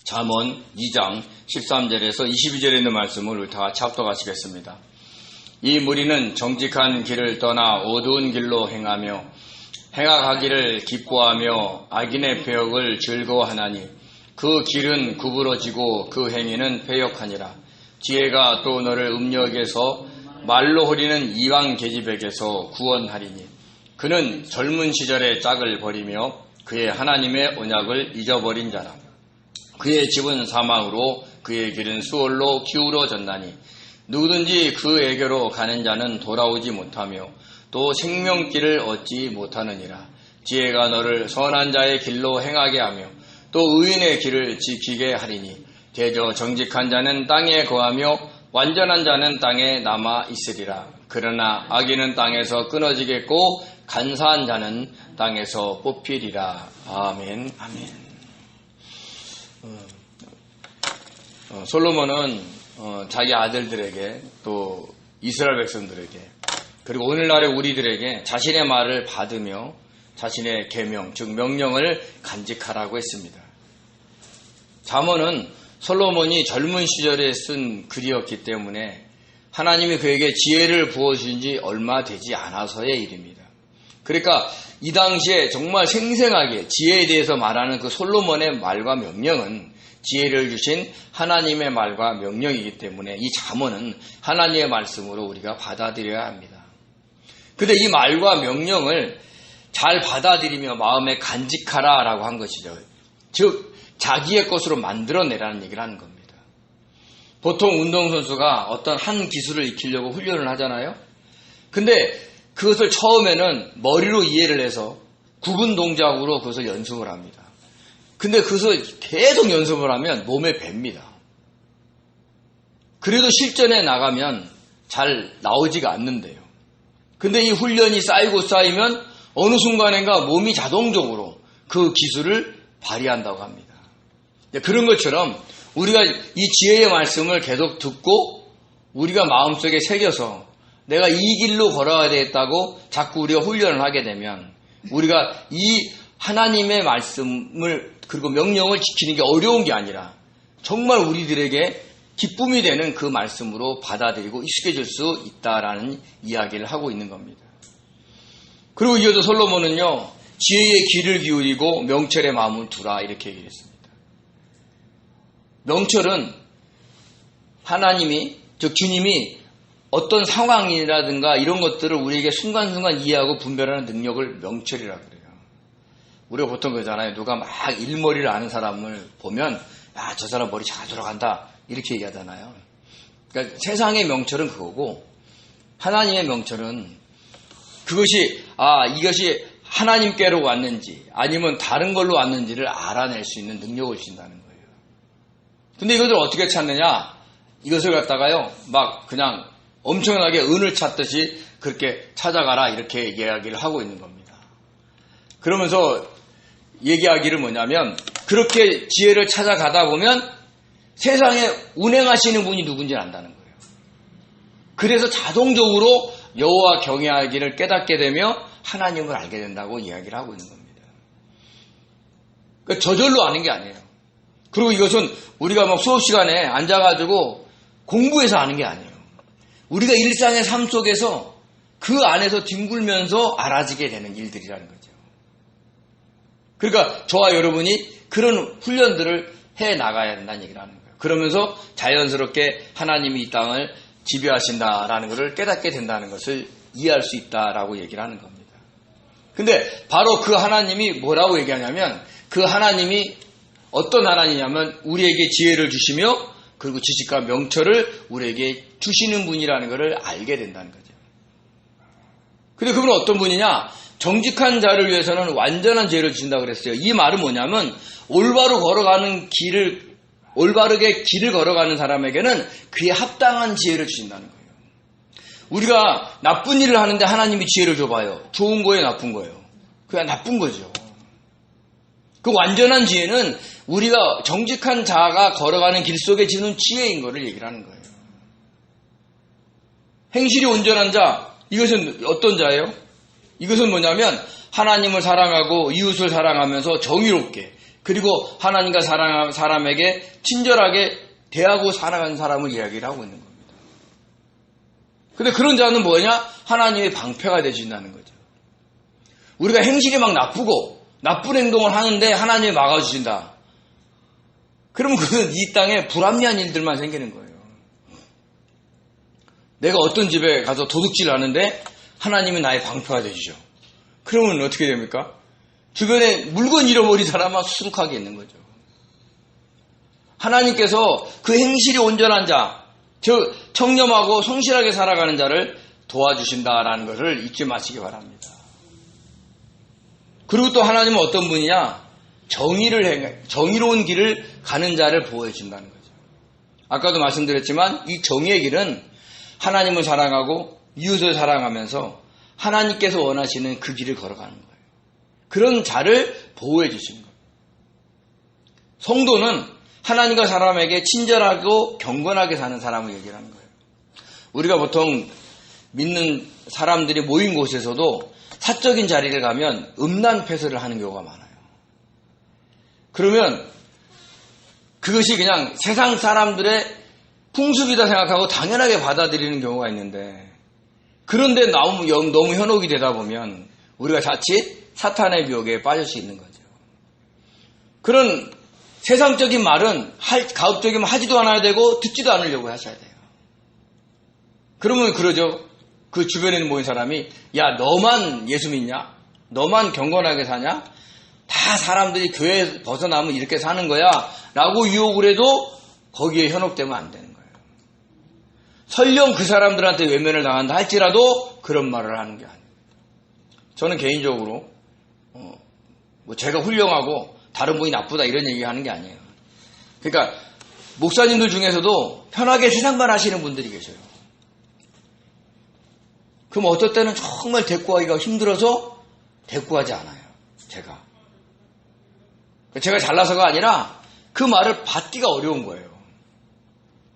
잠언 2장 13절에서 22절에 있는 말씀을 우리 다 같이 합독하시겠습니다. 이 무리는 정직한 길을 떠나 어두운 길로 행하며 행악하기를 기뻐하며 악인의 배역을 즐거워하나니 그 길은 구부러지고 그 행위는 패역하니라. 지혜가 또 너를 음력에서 말로 허리는 이방 계집에게서 구원하리니 그는 젊은 시절의 짝을 버리며 그의 하나님의 언약을 잊어버린 자라. 그의 집은 사망으로 그의 길은 수월로 기울어졌나니 누구든지 그에게로 가는 자는 돌아오지 못하며 또 생명길을 얻지 못하느니라. 지혜가 너를 선한 자의 길로 행하게 하며 또 의인의 길을 지키게 하리니 대저 정직한 자는 땅에 거하며 완전한 자는 땅에 남아 있으리라. 그러나 악인은 땅에서 끊어지겠고 간사한 자는 땅에서 뽑히리라. 아멘. 아멘. 솔로몬은 자기 아들들에게 또 이스라엘 백성들에게 그리고 오늘날의 우리들에게 자신의 말을 받으며 자신의 계명 즉 명령을 간직하라고 했습니다. 잠언은 솔로몬이 젊은 시절에 쓴 글이었기 때문에 하나님이 그에게 지혜를 부어주신 지 얼마 되지 않아서의 일입니다. 그러니까 이 당시에 정말 생생하게 지혜에 대해서 말하는 그 솔로몬의 말과 명령은 지혜를 주신 하나님의 말과 명령이기 때문에 이 잠언은 하나님의 말씀으로 우리가 받아들여야 합니다. 그런데 이 말과 명령을 잘 받아들이며 마음에 간직하라라고 한 것이죠. 즉 자기의 것으로 만들어내라는 얘기를 하는 겁니다. 보통 운동선수가 어떤 한 기술을 익히려고 훈련을 하잖아요. 근데 그것을 처음에는 머리로 이해를 해서 구분 동작으로 그것을 연습을 합니다. 근데 그것을 계속 연습을 하면 몸에 뱄니다. 그래도 실전에 나가면 잘 나오지가 않는데요. 근데 이 훈련이 쌓이고 쌓이면 어느 순간인가 몸이 자동적으로 그 기술을 발휘한다고 합니다. 그런 것처럼 우리가 이 지혜의 말씀을 계속 듣고 우리가 마음속에 새겨서 내가 이 길로 걸어야 되겠다고 자꾸 우리가 훈련을 하게 되면 우리가 이 하나님의 말씀을 그리고 명령을 지키는 게 어려운 게 아니라 정말 우리들에게 기쁨이 되는 그 말씀으로 받아들이고 익숙해질 수 있다라는 이야기를 하고 있는 겁니다. 그리고 이어서 솔로몬은요, 지혜의 귀를 기울이고 명철의 마음을 두라 이렇게 얘기했습니다. 명철은 하나님이, 즉 주님이 어떤 상황이라든가 이런 것들을 우리에게 순간순간 이해하고 분별하는 능력을 명철이라고 그래요. 우리가 보통 그러잖아요. 누가 막 일머리를 아는 사람을 보면 야, 저 사람 머리 잘 돌아간다 이렇게 얘기하잖아요. 그러니까 세상의 명철은 그거고 하나님의 명철은 그것이 이것이 하나님께로 왔는지 아니면 다른 걸로 왔는지를 알아낼 수 있는 능력을 주신다는 거예요. 근데 이것을 어떻게 찾느냐? 이것을 갖다가요 막 그냥 엄청나게 은을 찾듯이 그렇게 찾아가라 이렇게 이야기를 하고 있는 겁니다. 그러면서 얘기하기를 뭐냐면 그렇게 지혜를 찾아가다 보면 세상에 운행하시는 분이 누군지 안다는 거예요. 그래서 자동적으로 여호와 경외하기를 깨닫게 되며 하나님을 알게 된다고 이야기를 하고 있는 겁니다. 그러니까 저절로 아는 게 아니에요. 그리고 이것은 우리가 막 수업 시간에 앉아가지고 공부해서 아는 게 아니에요. 우리가 일상의 삶 속에서 그 안에서 뒹굴면서 알아지게 되는 일들이라는 거죠. 그러니까 저와 여러분이 그런 훈련들을 해 나가야 된다는 얘기를 하는 거예요. 그러면서 자연스럽게 하나님이 이 땅을 지배하신다라는 것을 깨닫게 된다는 것을 이해할 수 있다라고 얘기를 하는 겁니다. 근데 바로 그 하나님이 뭐라고 얘기하냐면 그 하나님이 어떤 하나님이냐면 우리에게 지혜를 주시며 그리고 지식과 명철을 우리에게 주시는 분이라는 것을 알게 된다는 거죠. 근데 그분은 어떤 분이냐? 정직한 자를 위해서는 완전한 지혜를 주신다고 그랬어요. 이 말은 뭐냐면 올바르게 길을 걸어가는 사람에게는 그에 합당한 지혜를 주신다는 거예요. 우리가 나쁜 일을 하는데 하나님이 지혜를 줘봐요. 좋은 거예요, 나쁜 거예요? 그냥 나쁜 거죠. 그 완전한 지혜는 우리가 정직한 자가 걸어가는 길 속에 주는 지혜인 것을 얘기를 하는 거예요. 행실이 온전한 자, 이것은 어떤 자예요? 이것은 뭐냐면 하나님을 사랑하고 이웃을 사랑하면서 정의롭게 그리고 하나님과 사람에게 친절하게 대하고 살아가는 사람을 이야기를 하고 있는 겁니다. 근데 그런 자는 뭐냐? 하나님의 방패가 되신다는 거죠. 우리가 행실이 막 나쁘고 나쁜 행동을 하는데 하나님이 막아주신다. 그러면 그건 이 땅에 불합리한 일들만 생기는 거예요. 내가 어떤 집에 가서 도둑질을 하는데 하나님이 나의 방패가 되시죠. 그러면 어떻게 됩니까? 주변에 물건 잃어버린 사람만 수두룩하게 있는 거죠. 하나님께서 그 행실이 온전한 자, 즉 청렴하고 성실하게 살아가는 자를 도와주신다라는 것을 잊지 마시기 바랍니다. 그리고 또 하나님은 어떤 분이냐? 정의로운 길을 가는 자를 보호해 준다는 거죠. 아까도 말씀드렸지만 이 정의의 길은 하나님을 사랑하고 이웃을 사랑하면서 하나님께서 원하시는 그 길을 걸어가는 거예요. 그런 자를 보호해 주시는 거예요. 성도는 하나님과 사람에게 친절하고 경건하게 사는 사람을 얘기하는 거예요. 우리가 보통 믿는 사람들이 모인 곳에서도 사적인 자리를 가면 음란패설을 하는 경우가 많아요. 그러면 그것이 그냥 세상 사람들의 풍습이다 생각하고 당연하게 받아들이는 경우가 있는데, 그런데 너무 현혹이 되다 보면 우리가 자칫 사탄의 미혹에 빠질 수 있는 거죠. 그런 세상적인 말은 가급적이면 하지도 않아야 되고 듣지도 않으려고 하셔야 돼요. 그러면 그러죠. 그 주변에 모인 사람이 야 너만 예수 믿냐? 너만 경건하게 사냐? 다 사람들이 교회 벗어나면 이렇게 사는 거야 라고 유혹을 해도 거기에 현혹되면 안 되는 거예요. 설령 그 사람들한테 외면을 당한다 할지라도 그런 말을 하는 게 아닙니다. 저는 개인적으로 제가 훌륭하고 다른 분이 나쁘다 이런 얘기하는 게 아니에요. 그러니까 목사님들 중에서도 편하게 세상만 하시는 분들이 계셔요. 그럼 어떨 때는 정말 대꾸하기가 힘들어서 대꾸하지 않아요. 제가 잘나서가 아니라 그 말을 받기가 어려운 거예요.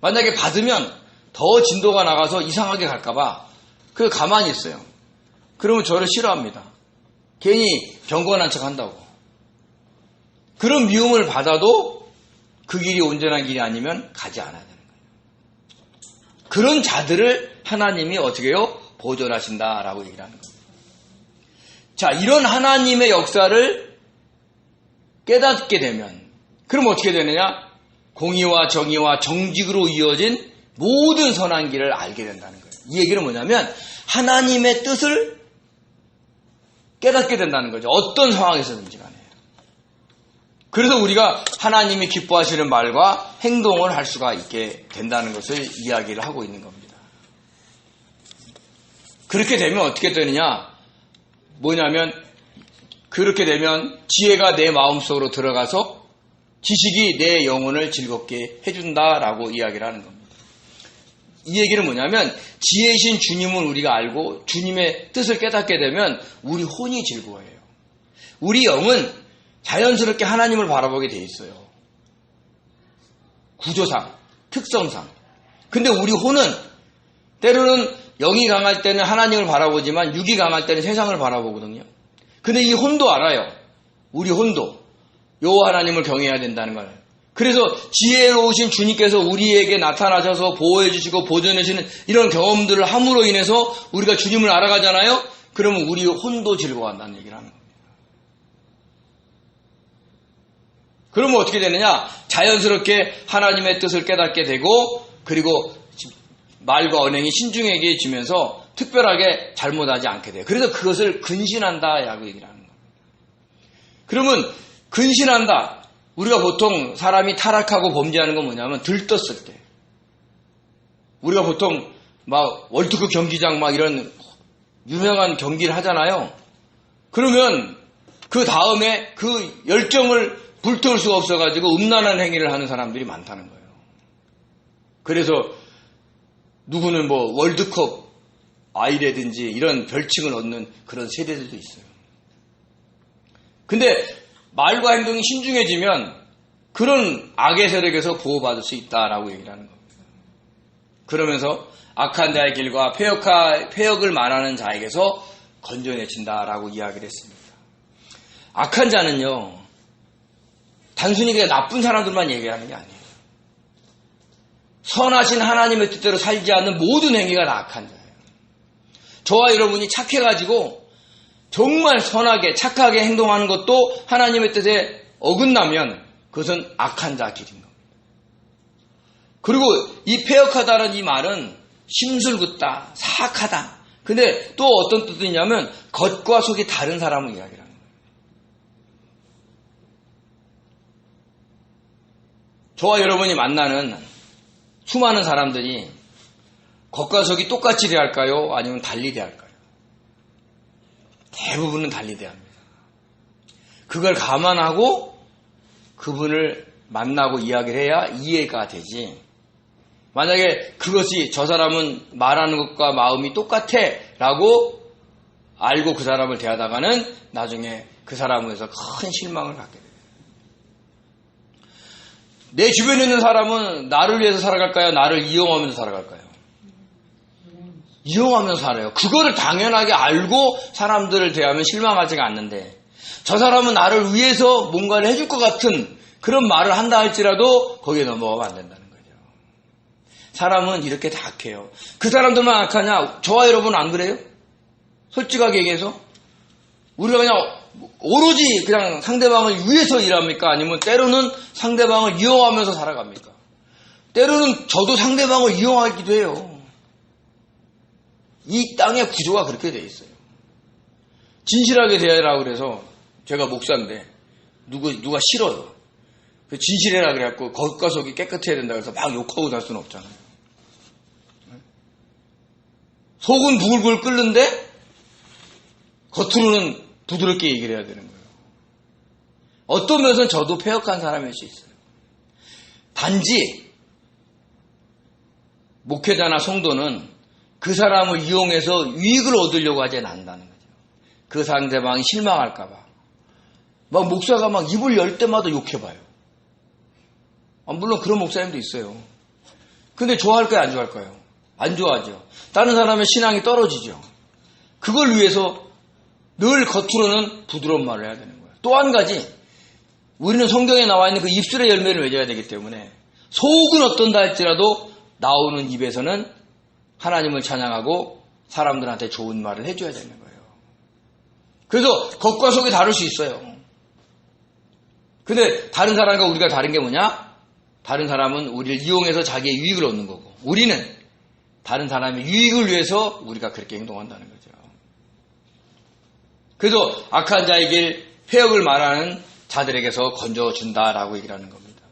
만약에 받으면 더 진도가 나가서 이상하게 갈까봐 그 가만히 있어요. 그러면 저를 싫어합니다. 괜히 경건한 척 한다고. 그런 미움을 받아도 그 길이 온전한 길이 아니면 가지 않아야 되는 거예요. 그런 자들을 하나님이 어떻게 해요? 보존하신다라고 얘기를 하는 겁니다. 자, 이런 하나님의 역사를 깨닫게 되면 그럼 어떻게 되느냐? 공의와 정의와 정직으로 이어진 모든 선한 길을 알게 된다는 거예요. 이 얘기는 뭐냐면 하나님의 뜻을 깨닫게 된다는 거죠. 어떤 상황에서든지 간에. 그래서 우리가 하나님이 기뻐하시는 말과 행동을 할 수가 있게 된다는 것을 이야기를 하고 있는 겁니다. 그렇게 되면 어떻게 되느냐? 뭐냐면 그렇게 되면 지혜가 내 마음속으로 들어가서 지식이 내 영혼을 즐겁게 해준다라고 이야기를 하는 겁니다. 이 얘기는 뭐냐면 지혜이신 주님을 우리가 알고 주님의 뜻을 깨닫게 되면 우리 혼이 즐거워해요. 우리 영은 자연스럽게 하나님을 바라보게 돼 있어요. 구조상, 특성상. 근데 우리 혼은 때로는 영이 강할 때는 하나님을 바라보지만 육이 강할 때는 세상을 바라보거든요. 근데 이 혼도 알아요. 우리 혼도 여호와 하나님을 경외해야 된다는 걸. 그래서 지혜로우신 주님께서 우리에게 나타나셔서 보호해 주시고 보존해 주시는 이런 경험들을 함으로 인해서 우리가 주님을 알아가잖아요. 그러면 우리 혼도 즐거워한다는 얘기를 하는 겁니다. 그러면 어떻게 되느냐? 자연스럽게 하나님의 뜻을 깨닫게 되고 그리고 말과 언행이 신중해지면서 특별하게 잘못하지 않게 돼요. 그래서 그것을 근신한다라고 얘기를 하는 겁니다. 그러면 근신한다. 우리가 보통 사람이 타락하고 범죄하는 건 뭐냐면 들떴을 때. 우리가 보통 막 월드컵 경기장 막 이런 유명한 경기를 하잖아요. 그러면 그 다음에 그 열정을 불태울 수가 없어가지고 음란한 행위를 하는 사람들이 많다는 거예요. 그래서 누구는 뭐 월드컵 아이라든지 이런 별칭을 얻는 그런 세대들도 있어요. 근데 말과 행동이 신중해지면 그런 악의 세력에서 보호받을 수 있다라고 얘기를 하는 겁니다. 그러면서 악한 자의 길과 폐역을 말하는 자에게서 건져내친다라고 이야기를 했습니다. 악한 자는요, 단순히 그냥 나쁜 사람들만 얘기하는 게 아니에요. 선하신 하나님의 뜻대로 살지 않는 모든 행위가 다 악한 자예요. 저와 여러분이 착해가지고 정말 선하게 착하게 행동하는 것도 하나님의 뜻에 어긋나면 그것은 악한 자 길인 겁니다. 그리고 이 패역하다는 이 말은 심술궂다, 사악하다. 근데 또 어떤 뜻이 있냐면 겉과 속이 다른 사람을 이야기하는 거예요. 저와 여러분이 만나는 수많은 사람들이 겉과 속이 똑같이 대할까요? 아니면 달리 대할까요? 대부분은 달리 대합니다. 그걸 감안하고 그분을 만나고 이야기를 해야 이해가 되지. 만약에 그것이 저 사람은 말하는 것과 마음이 똑같아 라고 알고 그 사람을 대하다가는 나중에 그 사람에서 큰 실망을 갖게 돼요. 내 주변에 있는 사람은 나를 위해서 살아갈까요? 나를 이용하면서 살아갈까요? 이용하면서 살아요. 그거를 당연하게 알고 사람들을 대하면 실망하지가 않는데 저 사람은 나를 위해서 뭔가를 해줄 것 같은 그런 말을 한다 할지라도 거기에 넘어가면 안 된다는 거죠. 사람은 이렇게 다 악해요. 그 사람들만 악하냐? 저와 여러분은 안 그래요? 솔직하게 얘기해서 우리가 그냥 오로지 그냥 상대방을 위해서 일합니까? 아니면 때로는 상대방을 이용하면서 살아갑니까? 때로는 저도 상대방을 이용하기도 해요. 이 땅의 구조가 그렇게 돼 있어요. 진실하게 대하라고 그래서 제가 목사인데 누가 싫어요. 진실해라 그래갖고 겉과 속이 깨끗해야 된다 그래서 막 욕하고 살 수는 없잖아요. 속은 부글부글 끓는데 겉으로는 부드럽게 얘기를 해야 되는 거예요. 어떤 면에서는 저도 패역한 사람일 수 있어요. 단지 목회자나 성도는 그 사람을 이용해서 유익을 얻으려고 하지 않는다는 거죠. 그 상대방이 실망할까 봐. 막 목사가 막 입을 열 때마다 욕해봐요. 물론 그런 목사님도 있어요. 근데 좋아할까요? 안 좋아할까요? 안 좋아하죠. 다른 사람의 신앙이 떨어지죠. 그걸 위해서 늘 겉으로는 부드러운 말을 해야 되는 거예요. 또 한 가지, 우리는 성경에 나와 있는 그 입술의 열매를 맺어야 되기 때문에 속은 어떤다 할지라도 나오는 입에서는 하나님을 찬양하고 사람들한테 좋은 말을 해줘야 되는 거예요. 그래서 겉과 속이 다를 수 있어요. 근데 다른 사람과 우리가 다른 게 뭐냐? 다른 사람은 우리를 이용해서 자기의 유익을 얻는 거고 우리는 다른 사람의 유익을 위해서 우리가 그렇게 행동한다는 거죠. 그래서 악한 자의 길, 패역을 말하는 자들에게서 건져준다라고 얘기를 하는 겁니다.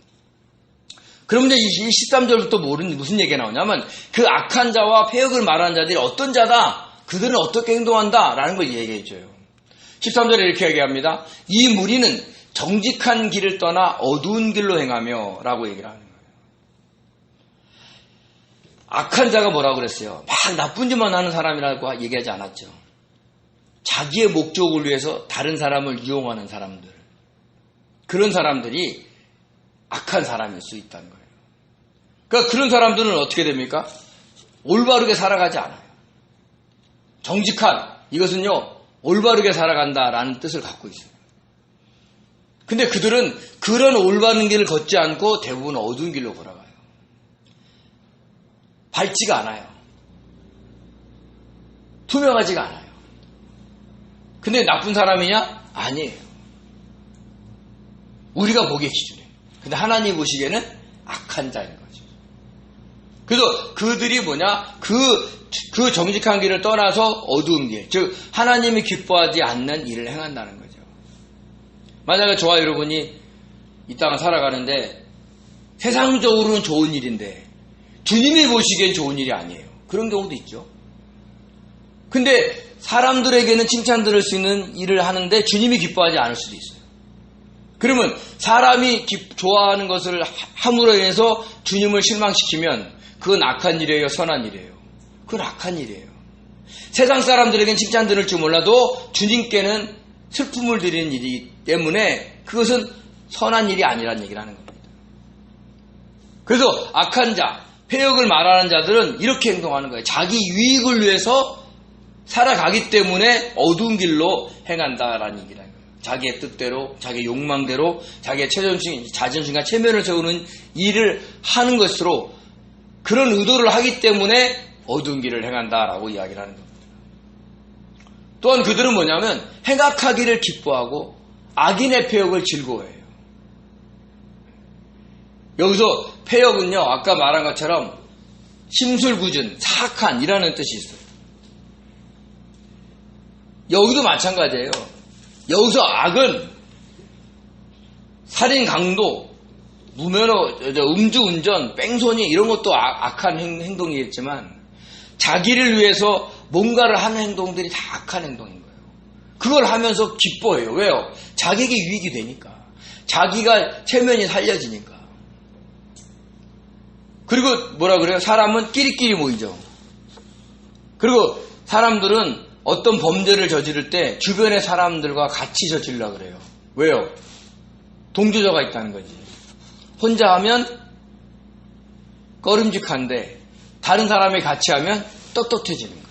그럼 이제 이 13절부터 무슨 얘기가 나오냐면 그 악한 자와 패역을 말하는 자들이 어떤 자다, 그들은 어떻게 행동한다라는 걸 얘기해 줘요. 13절에 이렇게 얘기합니다. 이 무리는 정직한 길을 떠나 어두운 길로 행하며 라고 얘기를 하는 거예요. 악한 자가 뭐라고 그랬어요? 막 나쁜 짓만 하는 사람이라고 얘기하지 않았죠. 자기의 목적을 위해서 다른 사람을 이용하는 사람들, 그런 사람들이 악한 사람일 수 있다는 거예요. 그러니까 그런 사람들은 어떻게 됩니까? 올바르게 살아가지 않아요. 정직한, 이것은요 올바르게 살아간다라는 뜻을 갖고 있어요. 근데 그들은 그런 올바른 길을 걷지 않고 대부분 어두운 길로 걸어가요. 밝지가 않아요. 투명하지가 않아요. 근데 나쁜 사람이냐? 아니에요. 우리가 보기에 기준에. 근데 하나님 보시기에는 악한 자인 거죠. 그래서 그들이 뭐냐? 그 정직한 길을 떠나서 어두운 길, 즉 하나님이 기뻐하지 않는 일을 행한다는 거죠. 만약에 저와 여러분이 이 땅을 살아가는데 세상적으로는 좋은 일인데 주님이 보시기엔 좋은 일이 아니에요. 그런 경우도 있죠. 근데 사람들에게는 칭찬 들을 수 있는 일을 하는데 주님이 기뻐하지 않을 수도 있어요. 그러면 사람이 좋아하는 것을 함으로 인해서 주님을 실망시키면 그건 악한 일이에요, 선한 일이에요? 그건 악한 일이에요. 세상 사람들에게는 칭찬 들을지 몰라도 주님께는 슬픔을 드리는 일이기 때문에 그것은 선한 일이 아니라는 얘기를 하는 겁니다. 그래서 악한 자, 패역을 말하는 자들은 이렇게 행동하는 거예요. 자기 유익을 위해서 살아가기 때문에 어두운 길로 행한다라는 얘기를 하는 거예요. 자기의 뜻대로, 자기의 욕망대로, 자기의 자존심과 체면을 세우는 일을 하는 것으로 그런 의도를 하기 때문에 어두운 길을 행한다라고 이야기를 하는 겁니다. 또한 그들은 뭐냐면 행악하기를 기뻐하고 악인의 패역을 즐거워해요. 여기서 패역은요, 아까 말한 것처럼 심술궂은, 사악한이라는 뜻이 있어요. 여기도 마찬가지예요. 여기서 악은 살인, 강도, 무면허, 음주운전, 뺑소니 이런 것도 악한 행동이겠지만 자기를 위해서 뭔가를 하는 행동들이 다 악한 행동인 거예요. 그걸 하면서 기뻐해요. 왜요? 자기에게 유익이 되니까. 자기가 체면이 살려지니까. 그리고 뭐라 그래요? 사람은 끼리끼리 모이죠. 그리고 사람들은 어떤 범죄를 저지를 때 주변의 사람들과 같이 저지르려고 그래요. 왜요? 동조자가 있다는 거지. 혼자 하면 꺼림직한데 다른 사람이 같이 하면 떳떳해지는 거예요.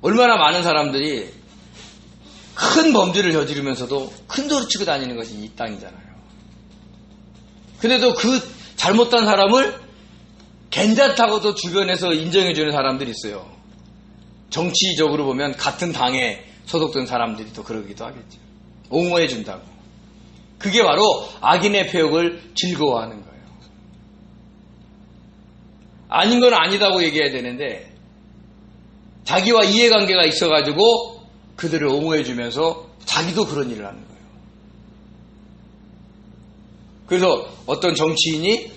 얼마나 많은 사람들이 큰 범죄를 저지르면서도 큰 소리 치고 다니는 것이 이 땅이잖아요. 근데도 그 잘못한 사람을 괜찮다고도 주변에서 인정해주는 사람들이 있어요. 정치적으로 보면 같은 당에 소속된 사람들이 또 그러기도 하겠죠. 옹호해준다고. 그게 바로 악인의 패역을 즐거워하는 거예요. 아닌 건 아니다고 얘기해야 되는데 자기와 이해관계가 있어가지고 그들을 옹호해주면서 자기도 그런 일을 하는 거예요. 그래서 어떤 정치인이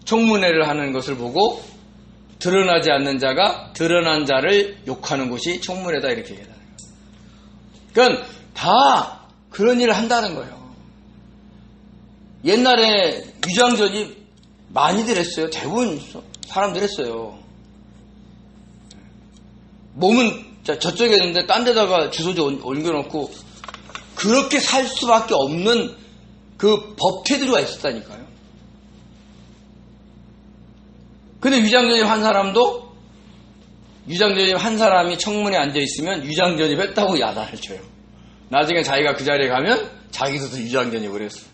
청문회를 하는 것을 보고 드러나지 않는 자가 드러난 자를 욕하는 곳이 청문회다 이렇게 얘기하는 거예요. 그러니까 다 그런 일을 한다는 거예요. 옛날에 위장전입 많이들 했어요. 대부분 사람들 했어요. 몸은 저쪽에 있는데 딴 데다가 주소지 옮겨놓고 그렇게 살 수밖에 없는 그 법태들이 있었다니까요. 근데 위장전입 한 사람도 위장전입 한 사람이 청문회에 앉아있으면 위장전입 했다고 야단을 쳐요. 나중에 자기가 그 자리에 가면 자기도 위장전입을 했어요.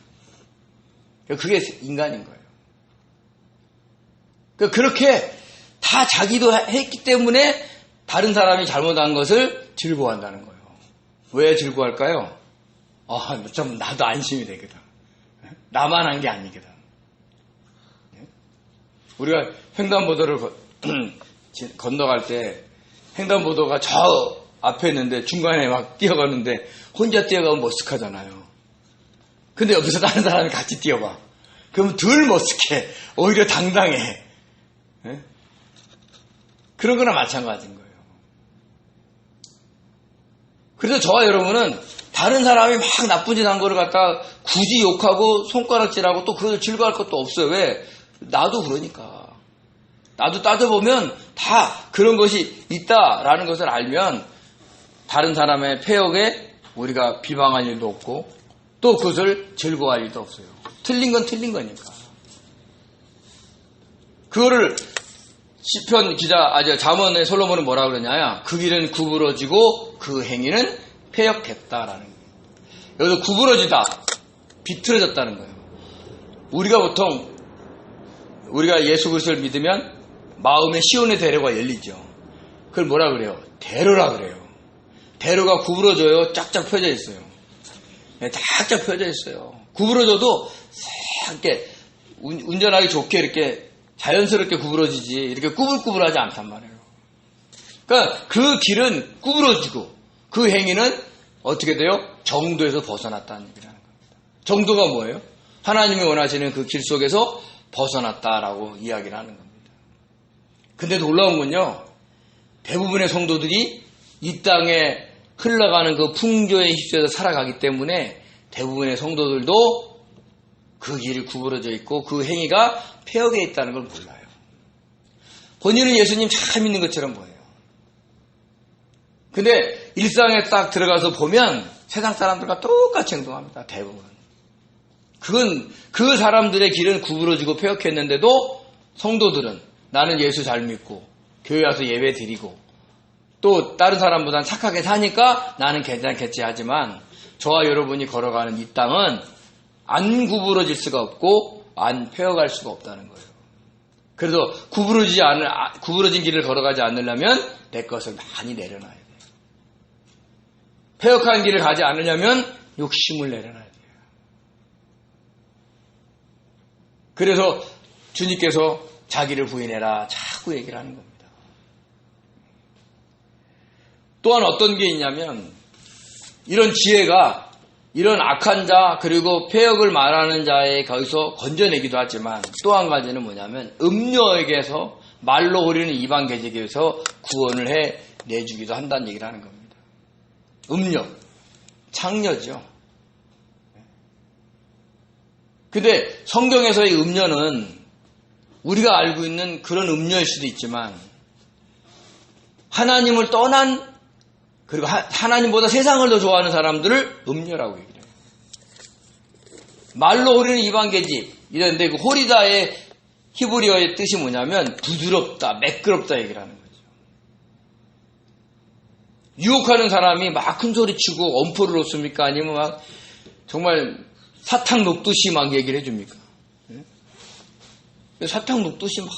그게 인간인 거예요. 그렇게 다 자기도 했기 때문에 다른 사람이 잘못한 것을 즐거워한다는 거예요. 왜 즐거워할까요? 좀 나도 안심이 되거든. 나만 한 게 아니거든. 우리가 횡단보도를 건너갈 때 횡단보도가 저 앞에 있는데 중간에 막 뛰어가는데 혼자 뛰어가면 머쓱하잖아요. 근데 여기서 다른 사람이 같이 뛰어봐. 그러면 덜 머쓱해. 오히려 당당해. 그런 거나 마찬가지인 거예요. 그래서 저와 여러분은 다른 사람이 막 나쁜 짓 한 거를 갖다가 굳이 욕하고 손가락질하고 또 그걸 즐거워할 것도 없어요. 왜? 나도 그러니까. 나도 따져보면 다 그런 것이 있다라는 것을 알면 다른 사람의 패역에 우리가 비방할 일도 없고 또 그것을 즐거워할 일도 없어요. 틀린 건 틀린 거니까. 그거를 시편 기자, 잠언의 솔로몬은 뭐라 그러냐? 그 길은 구부러지고 그 행위는 패역했다라는 거예요. 여기서 구부러지다, 비틀어졌다는 거예요. 우리가 보통 우리가 예수 그리스도를 믿으면 마음의 시온의 대로가 열리죠. 그걸 뭐라 그래요? 대로라 그래요. 대로가 구부러져요. 쫙쫙 펴져 있어요. 쫙쫙 펴져 있어요. 구부러져도 이렇게 운전하기 좋게 이렇게 자연스럽게 구부러지지 이렇게 꾸불꾸불하지 않단 말이에요. 그러니까 그 길은 구부러지고 그 행위는 어떻게 돼요? 정도에서 벗어났다는 얘기라는 겁니다. 정도가 뭐예요? 하나님이 원하시는 그 길 속에서 벗어났다라고 이야기를 하는 겁니다. 근데 놀라운 건요, 대부분의 성도들이 이 땅에 흘러가는 그 풍조에 휩싸여서 살아가기 때문에 대부분의 성도들도 그 길이 구부러져 있고 그 행위가 폐역에 있다는 걸 몰라요. 본인은 예수님 잘 믿는 것처럼 보여요. 근데 일상에 딱 들어가서 보면 세상 사람들과 똑같이 행동합니다. 대부분. 그건 그 사람들의 길은 구부러지고 폐역했는데도 성도들은 나는 예수 잘 믿고 교회 와서 예배 드리고 또 다른 사람보다는 착하게 사니까 나는 괜찮겠지 하지만 저와 여러분이 걸어가는 이 땅은 안 구부러질 수가 없고 안 펴갈 수가 없다는 거예요. 그래서 구부러진 길을 걸어가지 않으려면 내 것을 많이 내려놔야 돼요. 폐역한 길을 가지 않으려면 욕심을 내려놔야 돼요. 그래서 주님께서 자기를 부인해라 자꾸 얘기를 하는 겁니다. 또한 어떤 게 있냐면 이런 지혜가 이런 악한 자 그리고 폐역을 말하는 자에 거기서 건져내기도 하지만 또 한 가지는 뭐냐면 음녀에게서 말로 흐리는 이방 계집에게서 구원을 해내주기도 한다는 얘기를 하는 겁니다. 음녀, 창녀죠. 근데 성경에서의 음녀는 우리가 알고 있는 그런 음녀일 수도 있지만 하나님을 떠난 그리고 하나님보다 세상을 더 좋아하는 사람들을 음녀라고 얘기해요. 말로 흐리는 이방 계집 이런데 그 호리다의 히브리어의 뜻이 뭐냐면 부드럽다, 매끄럽다 얘기를 하는 거죠. 유혹하는 사람이 막 큰 소리 치고 엄포를 놓습니까? 아니면 막 정말 사탕 녹듯이 막 얘기를 해줍니까? 사탕 녹듯이 막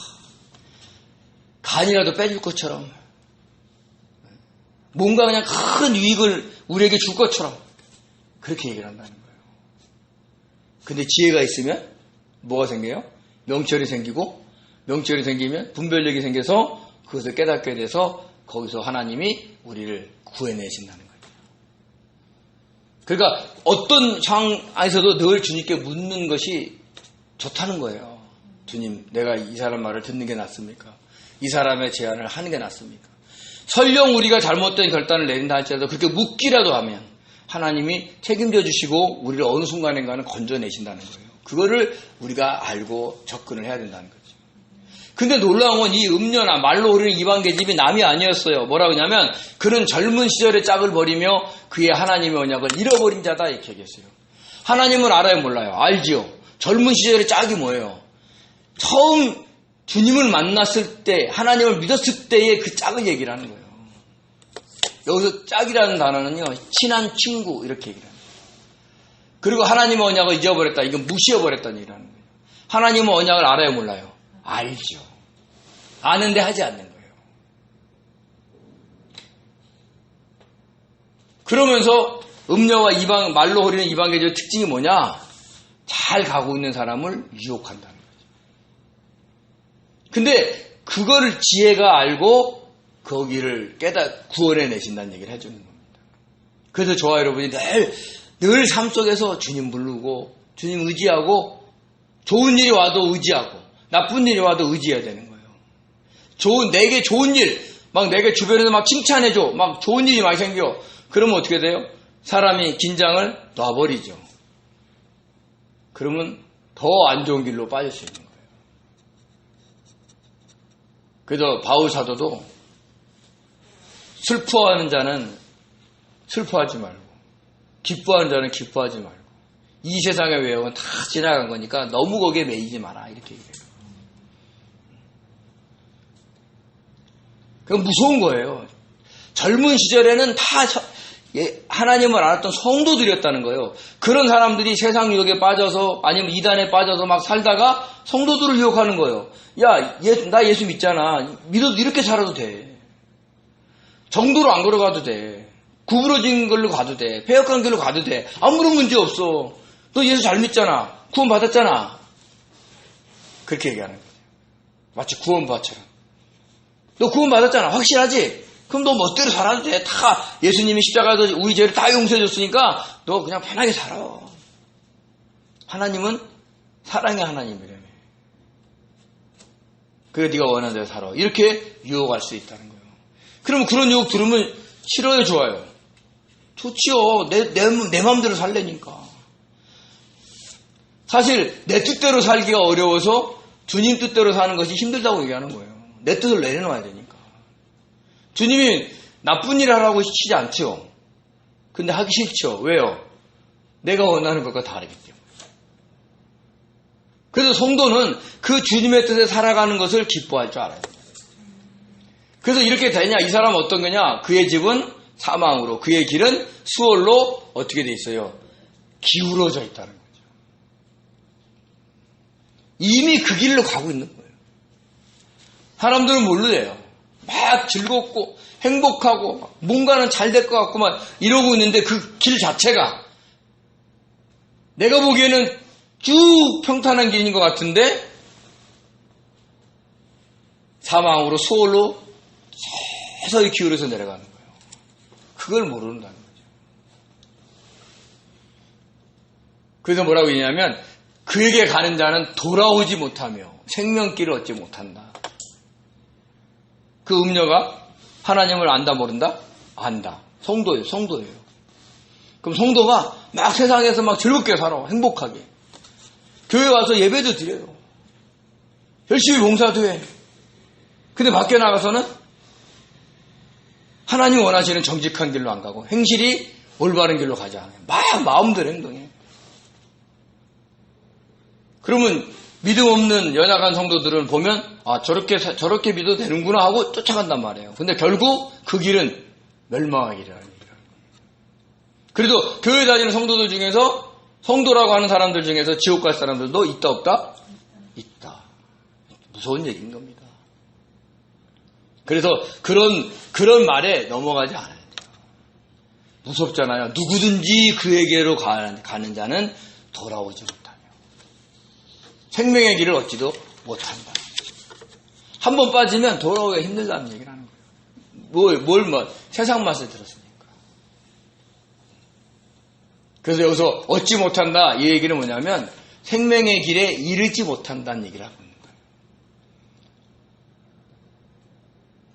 간이라도 빼줄 것처럼 뭔가 그냥 큰 유익을 우리에게 줄 것처럼 그렇게 얘기를 한다는 거예요. 근데 지혜가 있으면 뭐가 생겨요? 명철이 생기고 명철이 생기면 분별력이 생겨서 그것을 깨닫게 돼서 거기서 하나님이 우리를 구해내신다는 거예요. 그러니까 어떤 상황에서도 늘 주님께 묻는 것이 좋다는 거예요. 주님, 내가 이 사람 말을 듣는 게 낫습니까? 이 사람의 제안을 하는 게 낫습니까? 설령 우리가 잘못된 결단을 내린다 할지라도 그렇게 묻기라도 하면 하나님이 책임져 주시고 우리를 어느 순간인가는 건져내신다는 거예요. 그거를 우리가 알고 접근을 해야 된다는 거죠. 근데 놀라운 건 이 음녀나 말로 흐르는 이방 계집이 남이 아니었어요. 뭐라고 하냐면 그는 젊은 시절의 짝을 버리며 그의 하나님의 언약을 잃어버린 자다 이렇게 얘기했어요. 하나님은 알아요 몰라요? 알지요. 젊은 시절의 짝이 뭐예요? 처음 주님을 만났을 때 하나님을 믿었을 때의 그 짝을 얘기를 하는 거예요. 여기서 짝이라는 단어는요 친한 친구 이렇게 얘기를 합니다. 그리고 하나님의 언약을 잊어버렸다. 이건 무시해버렸다는 얘기를 하는 거예요. 하나님의 언약을 알아요 몰라요? 알죠. 아는데 하지 않는 거예요. 그러면서 음녀와 이방 말로 흐리는 이방 계집의 특징이 뭐냐? 잘 가고 있는 사람을 유혹한다는 거예요. 근데 그거를 지혜가 알고 거기를 구원해 내신다는 얘기를 해주는 겁니다. 그래서 저와 여러분이 늘 삶 속에서 주님 부르고 주님 의지하고 좋은 일이 와도 의지하고 나쁜 일이 와도 의지해야 되는 거예요. 내게 좋은 일, 막 내게 주변에서 막 칭찬해줘, 막 좋은 일이 많이 생겨. 그러면 어떻게 돼요? 사람이 긴장을 놔버리죠. 그러면 더 안 좋은 길로 빠질 수 있는 거예요. 그래서 바울 사도도 슬퍼하는 자는 슬퍼하지 말고 기뻐하는 자는 기뻐하지 말고 이 세상의 외형은 다 지나간 거니까 너무 거기에 매이지 마라 이렇게 얘기해요. 그건 무서운 거예요. 젊은 시절에는 다 하나님을 알았던 성도들이었다는 거예요. 그런 사람들이 세상 유혹에 빠져서 아니면 이단에 빠져서 막 살다가 성도들을 유혹하는 거예요. 야, 나 예수 믿잖아. 믿어도 이렇게 살아도 돼. 정도로 안 걸어가도 돼. 구부러진 걸로 가도 돼. 폐역한 길로 가도 돼. 아무런 문제 없어. 너 예수 잘 믿잖아. 구원 받았잖아. 그렇게 얘기하는 거예요. 마치 구원받처럼. 너 구원 받았잖아. 확실하지? 그럼 너 멋대로 살아도 돼. 다 예수님이 십자가에서 우리 죄를 다 용서해 줬으니까 너 그냥 편하게 살아. 하나님은 사랑의 하나님이라며. 그래 네가 원하는 대로 살아. 이렇게 유혹할 수 있다는 거예요. 그러면 그런 유혹 들으면 싫어요, 좋아요? 좋지요. 내 마음대로 살래니까. 사실 내 뜻대로 살기가 어려워서 주님 뜻대로 사는 것이 힘들다고 얘기하는 거예요. 내 뜻을 내려놔야 되니까. 주님이 나쁜 일을 하라고 시키지 않죠. 근데 하기 싫죠. 왜요? 내가 원하는 것과 다르기 때문에. 그래서 성도는 그 주님의 뜻에 살아가는 것을 기뻐할 줄 알아요. 그래서 이렇게 되냐? 이 사람은 어떤 거냐? 그의 집은 사망으로, 그의 길은 수월로 어떻게 돼 있어요? 기울어져 있다는 거죠. 이미 그 길로 가고 있는 거예요. 사람들은 모르래요. 막 즐겁고 행복하고 뭔가는 잘 될 것 같고 막 이러고 있는데 그 길 자체가 내가 보기에는 쭉 평탄한 길인 것 같은데 사망으로 수월로 서서히 기울어서 내려가는 거예요. 그걸 모른다는 거죠. 그래서 뭐라고 했냐면 그에게 가는 자는 돌아오지 못하며 생명길을 얻지 못한다. 그 음녀가 하나님을 안다 모른다? 안다. 성도예요. 그럼 성도가 막 세상에서 막 즐겁게 살아. 행복하게. 교회 와서 예배도 드려요. 열심히 봉사도 해. 근데 밖에 나가서는 하나님 원하시는 정직한 길로 안 가고 행실이 올바른 길로 가지 않아요. 막 마음대로 행동해. 그러면 믿음 없는 연약한 성도들은 보면 저렇게 믿어도 되는구나 하고 쫓아간단 말이에요. 근데 결국 그 길은 멸망의 길이라는 얘기예요. 그래도 교회 다니는 성도들 중에서 성도라고 하는 사람들 중에서 지옥 갈 사람들도 있다 없다? 있다. 무서운 얘기인 겁니다. 그래서 그런 말에 넘어가지 않아야 돼요. 무섭잖아요. 누구든지 그에게로 가는 자는 돌아오지 못하며 생명의 길을 얻지도 못한다. 한 번 빠지면 돌아오기가 힘들다는 얘기를 하는 거예요. 세상 맛을 들었으니까. 그래서 여기서 얻지 못한다 이 얘기는 뭐냐면 생명의 길에 이르지 못한다는 얘기를 하고 있는 거예요.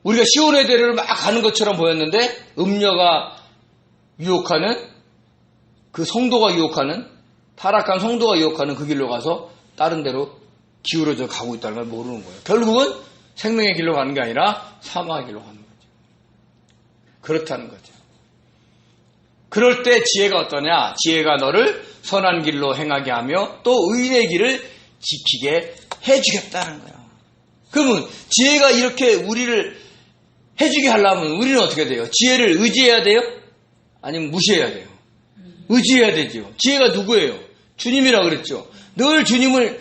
우리가 시온의 대로를 막 가는 것처럼 보였는데 음녀가 유혹하는 그 성도가 유혹하는 타락한 성도가 유혹하는 그 길로 가서 다른 데로 기울어져 가고 있다는 걸 모르는 거예요. 결국은 생명의 길로 가는 게 아니라 사망의 길로 가는 거죠. 그렇다는 거죠. 그럴 때 지혜가 어떠냐? 지혜가 너를 선한 길로 행하게 하며 또 의의 길을 지키게 해주겠다는 거예요. 그러면 지혜가 이렇게 우리를 해주게 하려면 우리는 어떻게 돼요? 지혜를 의지해야 돼요? 아니면 무시해야 돼요? 의지해야 되죠. 지혜가 누구예요? 주님이라고 그랬죠. 늘 주님을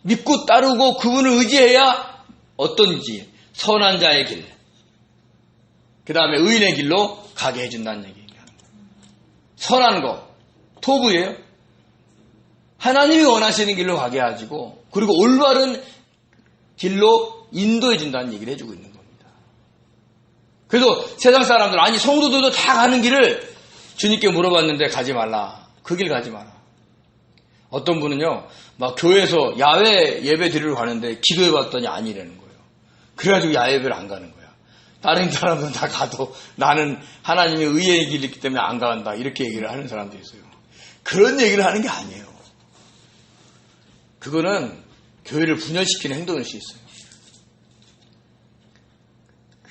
믿고 따르고 그분을 의지해야 어떤지 선한 자의 길, 그 다음에 의인의 길로 가게 해준다는 얘기예요. 선한 거, 토부예요. 하나님이 원하시는 길로 가게 해가지고 그리고 올바른 길로 인도해 준다는 얘기를 해주고 있는 겁니다. 그래서 세상 사람들, 아니 성도들도 다 가는 길을 주님께 물어봤는데 가지 말라. 그 길 가지 마라. 어떤 분은요, 막 교회에서 야외 예배 드리러 가는데 기도해 봤더니 아니라는 거예요. 그래가지고 야외 예배를 안 가는 거야. 다른 사람들은 다 가도 나는 하나님의 의의 길이 있기 때문에 안 간다. 이렇게 얘기를 하는 사람도 있어요. 그런 얘기를 하는 게 아니에요. 그거는 교회를 분열시키는 행동일 수 있어요.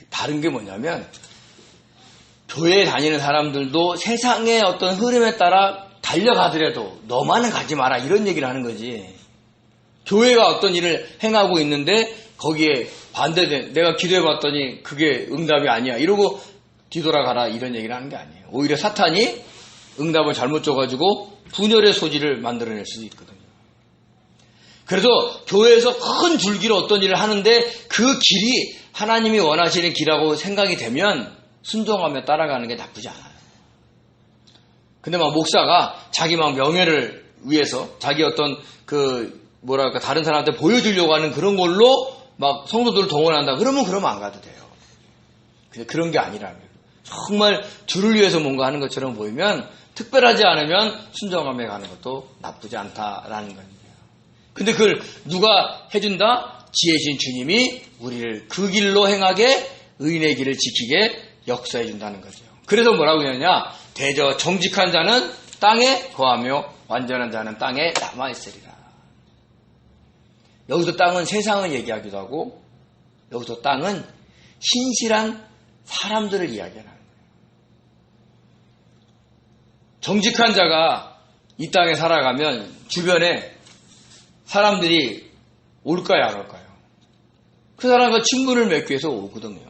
다른 게 뭐냐면 교회에 다니는 사람들도 세상의 어떤 흐름에 따라 달려가더라도 너만은 가지 마라 이런 얘기를 하는 거지. 교회가 어떤 일을 행하고 있는데 거기에 반대된 내가 기도해봤더니 그게 응답이 아니야 이러고 뒤돌아가라 이런 얘기를 하는 게 아니에요. 오히려 사탄이 응답을 잘못 줘가지고 분열의 소지를 만들어낼 수도 있거든요. 그래서 교회에서 큰 줄기로 어떤 일을 하는데 그 길이 하나님이 원하시는 길하고 생각이 되면 순종하며 따라가는 게 나쁘지 않아요. 근데 막 목사가 자기 막 명예를 위해서 자기 어떤 다른 사람한테 보여주려고 하는 그런 걸로 막 성도들을 동원한다. 그러면 안 가도 돼요. 근데 그런 게 아니라면 정말 주를 위해서 뭔가 하는 것처럼 보이면 특별하지 않으면 순종하며 가는 것도 나쁘지 않다라는 겁니다. 근데 그걸 누가 해준다? 지혜신 주님이 우리를 그 길로 행하게 의인의 길을 지키게 역사해 준다는 거죠. 그래서 뭐라고 하느냐? 대저 정직한 자는 땅에 거하며 완전한 자는 땅에 남아있으리라. 여기서 땅은 세상을 얘기하기도 하고 여기서 땅은 신실한 사람들을 이야기하는 거예요. 정직한 자가 이 땅에 살아가면 주변에 사람들이 올까요 안 올까요? 그 사람과 친분을 맺기 위해서 오거든요.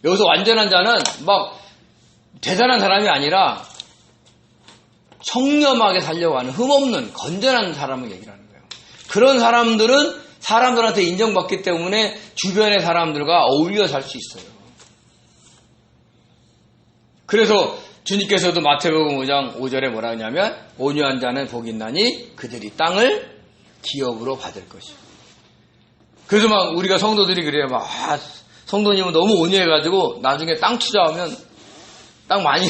여기서 완전한 자는 막 대단한 사람이 아니라 청렴하게 살려고 하는 흠없는 건전한 사람을 얘기를 하는 거예요. 그런 사람들은 사람들한테 인정받기 때문에 주변의 사람들과 어울려 살 수 있어요. 그래서 주님께서도 마태복음 5장 5절에 뭐라 하냐면 온유한 자는 복이 있나니 그들이 땅을 기업으로 받을 것이요. 그래서 막 우리가 성도들이 그래요. 막 성도님은 너무 온유해가지고 나중에 땅 투자하면 땅 많이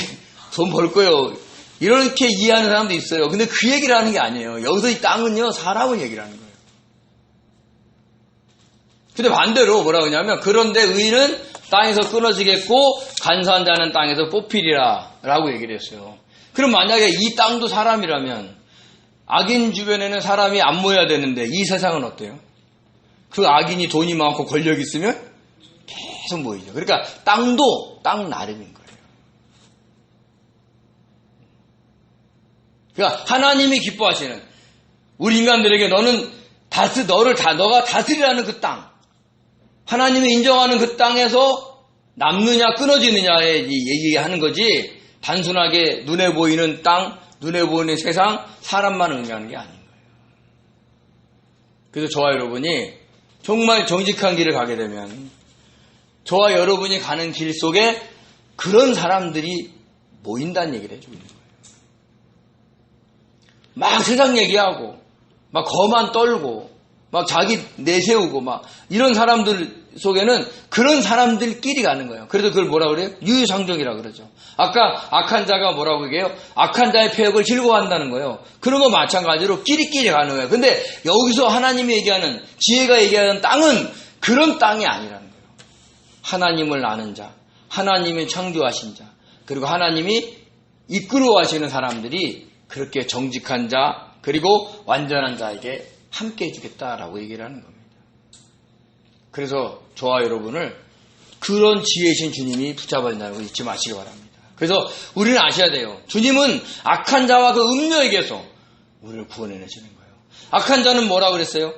돈 벌 거예요. 이렇게 이해하는 사람도 있어요. 근데 그 얘기를 하는 게 아니에요. 여기서 이 땅은요, 사람을 얘기를 하는 거예요. 근데 반대로 뭐라 그러냐면 그런데 의인은 땅에서 끊어지겠고 간사한 자는 땅에서 뽑히리라 라고 얘기를 했어요. 그럼 만약에 이 땅도 사람이라면 악인 주변에는 사람이 안 모여야 되는데 이 세상은 어때요? 그 악인이 돈이 많고 권력이 있으면 계속 모이죠. 그러니까 땅도 땅 나름인 거예요. 그러니까 하나님이 기뻐하시는 우리 인간들에게 너가 다스리라는 그 땅, 하나님이 인정하는 그 땅에서 남느냐 끊어지느냐에 얘기하는 거지 단순하게 눈에 보이는 땅, 눈에 보이는 세상, 사람만 의미하는 게 아닌 거예요. 그래서 저와 여러분이 정말 정직한 길을 가게 되면 저와 여러분이 가는 길 속에 그런 사람들이 모인다는 얘기를 해주고 있는 거예요. 막 세상 얘기하고 막 거만 떨고 막 자기 내세우고 막 이런 사람들 속에는 그런 사람들끼리 가는 거예요. 그래서 그걸 뭐라 그래요? 유유상종이라고 그러죠. 아까 악한 자가 뭐라고 얘기해요? 악한 자의 폐역을 즐거워한다는 거예요. 그런 거 마찬가지로 끼리끼리 가는 거예요. 근데 여기서 하나님이 얘기하는 지혜가 얘기하는 땅은 그런 땅이 아니라는 거예요. 하나님을 아는 자, 하나님이 창조하신 자, 그리고 하나님이 이끌어 가시는 사람들이 그렇게 정직한 자 그리고 완전한 자에게 함께 해주겠다라고 얘기를 하는 겁니다. 그래서 저와 여러분을 그런 지혜이신 주님이 붙잡아준다는 거 잊지 마시기 바랍니다. 그래서 우리는 아셔야 돼요. 주님은 악한 자와 그 음녀에게서 우리를 구원해내시는 거예요. 악한 자는 뭐라고 그랬어요?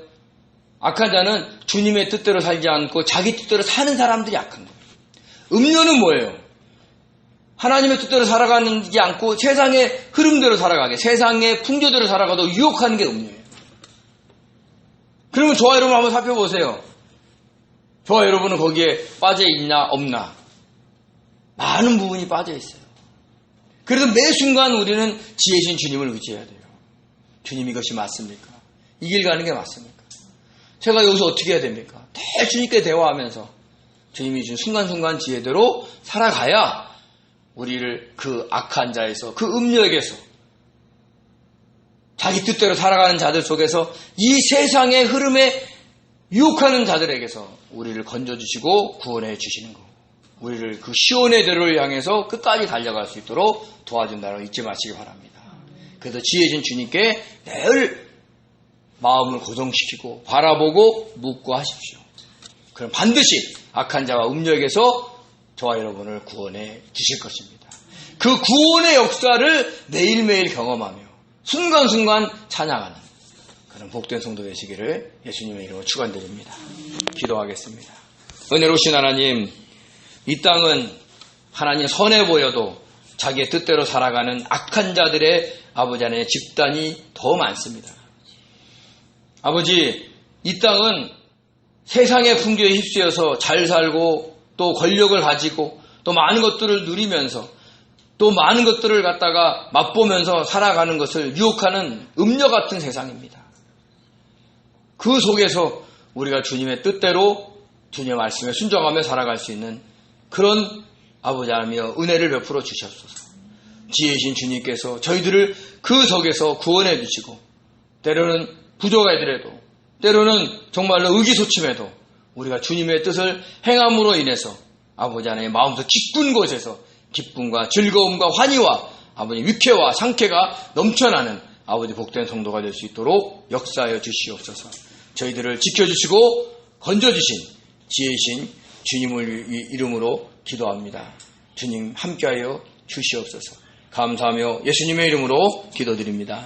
악한 자는 주님의 뜻대로 살지 않고 자기 뜻대로 사는 사람들이 악한 거예요. 음녀는 뭐예요? 하나님의 뜻대로 살아가지 않고 세상의 흐름대로 살아가게, 세상의 풍조대로 살아가도 유혹하는 게 음녀예요. 그러면 저와 여러분 한번 살펴보세요. 저와 여러분은 거기에 빠져 있나 없나? 많은 부분이 빠져 있어요. 그래서 매 순간 우리는 지혜신 주님을 의지해야 돼요. 주님 이것이 맞습니까? 이 길 가는 게 맞습니까? 제가 여기서 어떻게 해야 됩니까? 늘 주님께 대화하면서 주님이 준 순간순간 지혜대로 살아가야 우리를 그 악한 자에서, 그 음녀에게서, 자기 뜻대로 살아가는 자들 속에서 이 세상의 흐름에 유혹하는 자들에게서 우리를 건져주시고 구원해 주시는 거. 우리를 그 시온의 대로를 향해서 끝까지 달려갈 수 있도록 도와준다는 거 잊지 마시기 바랍니다. 그래서 지혜진 주님께 늘 마음을 고정시키고 바라보고 묻고 하십시오. 그럼 반드시 악한 자와 음녀에게서 저와 여러분을 구원해 주실 것입니다. 그 구원의 역사를 매일매일 경험하며 순간순간 찬양하는 그런 복된 성도 되시기를 예수님의 이름으로 축원드립니다. 기도하겠습니다. 은혜로우신 하나님, 이 땅은 하나님 선해 보여도 자기의 뜻대로 살아가는 악한 자들의 아버지 하나님의 집단이 더 많습니다. 아버지, 이 땅은 세상의 풍조에 휩쓰여서 잘 살고 또 권력을 가지고 또 많은 것들을 누리면서 또 많은 것들을 갖다가 맛보면서 살아가는 것을 유혹하는 음녀 같은 세상입니다. 그 속에서 우리가 주님의 뜻대로 주님의 말씀에 순종하며 살아갈 수 있는 그런 아버지 하나님이여 은혜를 베풀어 주시옵소서. 지혜이신 주님께서 저희들을 그 속에서 구원해 주시고 때로는 부족하더라도 때로는 정말로 의기소침해도 우리가 주님의 뜻을 행함으로 인해서 아버지 하나님의 마음속 깊은 곳에서 기쁨과 즐거움과 환희와 아버지 위쾌와 상쾌가 넘쳐나는 아버지 복된 성도가 될 수 있도록 역사하여 주시옵소서. 저희들을 지켜주시고 건져주신 지혜이신 주님을 이름으로 기도합니다. 주님 함께하여 주시옵소서. 감사하며 예수님의 이름으로 기도드립니다.